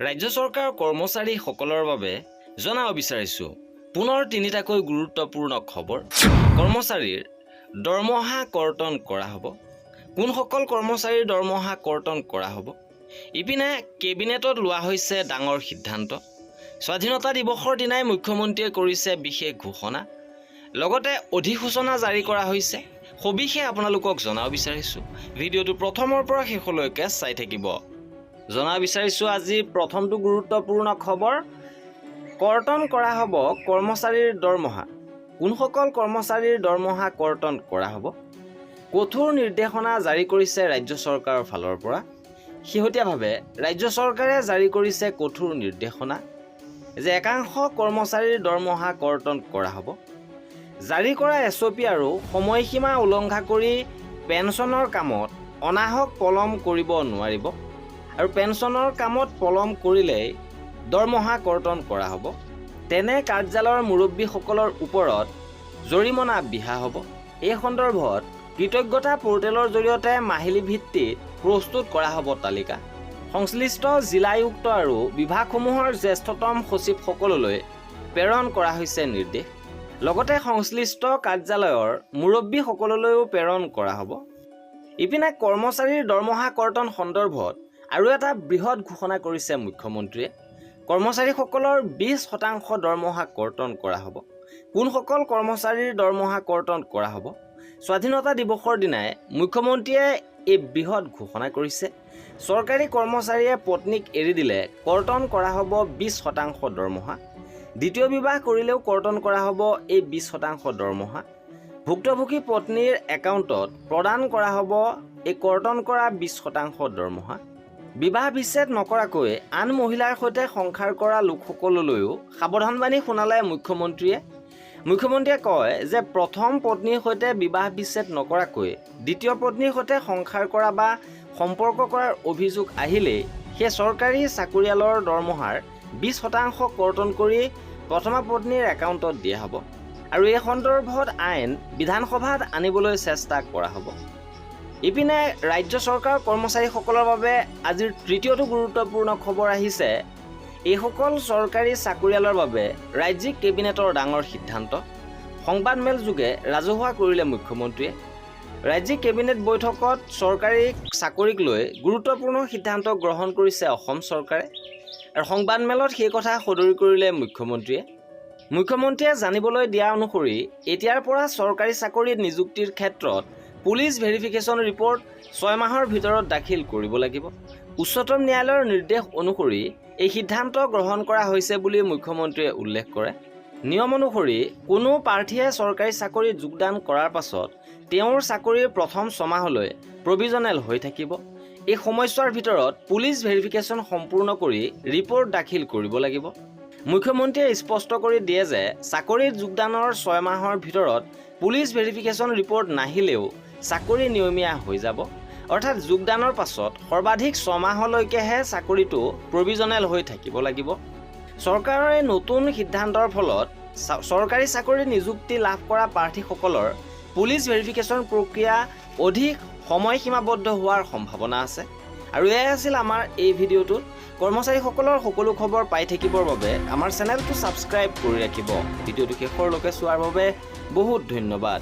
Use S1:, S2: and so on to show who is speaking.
S1: ৰাজ্য চৰকাৰৰ কৰ্মচাৰীসকলৰ বাবে জনাব বিচাৰিছোঁ পুনৰ তিনিটাকৈ গুৰুত্বপূৰ্ণ খবৰ। কৰ্মচাৰীৰ দৰমহা কৰ্তন কৰা হ'ব। কোনসকল কৰ্মচাৰীৰ দৰমহা কৰ্তন কৰা হ'ব? ইপিনে কেবিনেটত লোৱা হৈছে ডাঙৰ সিদ্ধান্ত। স্বাধীনতা দিৱসৰ দিনাই মুখ্যমন্ত্ৰীয়ে কৰিছে বিশেষ ঘোষণা। লগতে অধিসূচনা জাৰি কৰা হৈছে। সবিশেষ আপোনালোকক জনাব বিচাৰিছোঁ। ভিডিঅ'টো প্ৰথমৰ পৰা শেষলৈকে চাই থাকিব। জনাব বিচাৰিছোঁ আজিৰ প্ৰথমটো গুৰুত্বপূৰ্ণ খবৰ। কৰ্তন কৰা হ'ব কৰ্মচাৰীৰ দৰমহা। কোনসকল কৰ্মচাৰীৰ দৰমহা কৰ্তন কৰা হ'ব? কঠোৰ নিৰ্দেশনা জাৰি কৰিছে ৰাজ্য চৰকাৰৰ ফালৰ পৰা। শেহতীয়াভাৱে ৰাজ্য চৰকাৰে জাৰি কৰিছে কঠোৰ নিৰ্দেশনা যে একাংশ কৰ্মচাৰীৰ দৰমহা কৰ্তন কৰা হ'ব। জাৰি কৰা SOP আৰু সময়সীমা উলংঘা কৰি পেঞ্চনৰ কামত অনাহক পলম কৰিব নোৱাৰিব আৰু পেঞ্চনৰ কামত পলম কৰিলেই দৰমহা কৰ্তন কৰা হ'ব। তেনে কাৰ্যালয়ৰ মুৰব্বীসকলৰ ওপৰত জৰিমনা বিহা হ'ব। এই সন্দৰ্ভত কৃতজ্ঞতা পৰ্টেলৰ জৰিয়তে মাহিলী ভিত্তিত প্ৰস্তুত কৰা হ'ব তালিকা। সংশ্লিষ্ট জিলায়ুক্ত আৰু বিভাগসমূহৰ জ্যেষ্ঠতম সচিবসকললৈ প্ৰেৰণ কৰা হৈছে নিৰ্দেশ। লগতে সংশ্লিষ্ট কাৰ্যালয়ৰ মুৰব্বীসকললৈও প্ৰেৰণ কৰা হ'ব। ইপিনে কৰ্মচাৰীৰ দৰমহা কৰ্তন সন্দৰ্ভত আৰু এটা বৃহৎ ঘোষণা কৰিছে মুখ্যমন্ত্ৰীয়ে। কৰ্মচাৰীসকলৰ 20% দৰমহা কৰ্তন কৰা হ'ব। কোনসকল কৰ্মচাৰীৰ দৰমহা কৰ্তন কৰা হ'ব? স্বাধীনতা দিৱসৰ দিনাই মুখ্যমন্ত্ৰীয়ে এই বৃহৎ ঘোষণা কৰিছে। চৰকাৰী কৰ্মচাৰীয়ে পত্নীক এৰি দিলে কৰ্তন কৰা হ'ব 20% দৰমহা। দ্বিতীয় বিবাহ কৰিলেও কৰ্তন কৰা হ'ব এই 20% দৰমহা। ভুক্তভোগী পত্নীৰ একাউণ্টত প্ৰদান কৰা হ'ব এই কৰ্তন কৰা 20% দৰমহা। বিবাহ বিচ্ছেদ নকৰাকৈ আন মহিলাৰ সৈতে সংসাৰ কৰা লোকসকললৈও সাৱধানবাণী শুনালে মুখ্যমন্ত্ৰীয়ে। মুখ্যমন্ত্ৰীয়ে কয় যে প্ৰথম পত্নীৰ সৈতে বিবাহ বিচ্ছেদ নকৰাকৈ দ্বিতীয় পত্নীৰ সৈতে সংসাৰ কৰা বা সম্পৰ্ক কৰাৰ অভিযোগ আহিলেই সেই চৰকাৰী চাকৰিয়ালৰ দৰমহাৰ 20% কৰ্তন কৰি প্ৰথমা পত্নীৰ একাউণ্টত দিয়া হ'ব আৰু এই সন্দৰ্ভত আইন বিধানসভাত আনিবলৈ চেষ্টা কৰা হ'ব। ইপিনে ৰাজ্য চৰকাৰৰ কৰ্মচাৰীসকলৰ বাবে আজিৰ তৃতীয়টো গুৰুত্বপূৰ্ণ খবৰ আহিছে। এইসকল চৰকাৰী চাকৰিয়ালৰ বাবে ৰাজ্যিক কেবিনেটৰ ডাঙৰ সিদ্ধান্ত। সংবাদমেল যোগে ৰাজহুৱা কৰিলে মুখ্যমন্ত্ৰীয়ে। ৰাজ্যিক কেবিনেট বৈঠকত চৰকাৰী চাকৰিক লৈ গুৰুত্বপূৰ্ণ সিদ্ধান্ত গ্ৰহণ কৰিছে অসম চৰকাৰে আৰু সংবাদমেলত সেই কথা সদৰি কৰিলে মুখ্যমন্ত্ৰীয়ে। মুখ্যমন্ত্ৰীয়ে জানিবলৈ দিয়া অনুসৰি এতিয়াৰ পৰা চৰকাৰী চাকৰিত নিযুক্তিৰ ক্ষেত্ৰত পুলিচ ভেৰিফিকেশ্যন ৰিপৰ্ট 6 মাহৰ ভিতৰত দাখিল কৰিব লাগিব। উচ্চতম ন্যায়ালয়ৰ নিৰ্দেশ অনুসৰি এই সিদ্ধান্ত গ্ৰহণ কৰা হৈছে বুলি মুখ্যমন্ত্ৰীয়ে উল্লেখ কৰে। নিয়ম অনুসৰি কোনো প্ৰাৰ্থীয়ে চৰকাৰী চাকৰিত যোগদান কৰাৰ পাছত তেওঁৰ চাকৰিৰ প্ৰথম 6 মাহলৈ প্ৰভিজনেল হৈ থাকিব। এই সময়ছোৱাৰ ভিতৰত পুলিচ ভেৰিফিকেশ্যন সম্পূৰ্ণ কৰি ৰিপৰ্ট দাখিল কৰিব লাগিব। মুখ্যমন্ত্ৰীয়ে স্পষ্ট কৰি দিয়ে যে চাকৰিত যোগদানৰ 6 মাহৰ ভিতৰত পুলিচ ভেৰিফিকেশ্যন ৰিপৰ্ট নাহিলেও চাকৰি নিয়মীয়া হৈ যাব। অৰ্থাৎ যোগদানৰ পাছত সৰ্বাধিক 6 মাহলৈকেহে চাকৰিটো প্ৰভিজনেল হৈ থাকিব লাগিব। চৰকাৰৰ এই নতুন সিদ্ধান্তৰ ফলত চৰকাৰী চাকৰিত নিযুক্তি লাভ কৰা প্ৰাৰ্থীসকলৰ পুলিচ ভেৰিফিকেশ্যন প্ৰক্ৰিয়া অধিক সময়সীমাবদ্ধ হোৱাৰ সম্ভাৱনা আছে। আৰু এয়াই আছিল আমাৰ এই ভিডিঅ'টোত। কৰ্মচাৰীসকলৰ সকলো খবৰ পাই থাকিবৰ বাবে আমাৰ চেনেলটো ছাবস্ক্ৰাইব কৰি ৰাখিব। ভিডিঅ'টো শেষৰলৈকে চোৱাৰ বাবে বহুত ধন্যবাদ।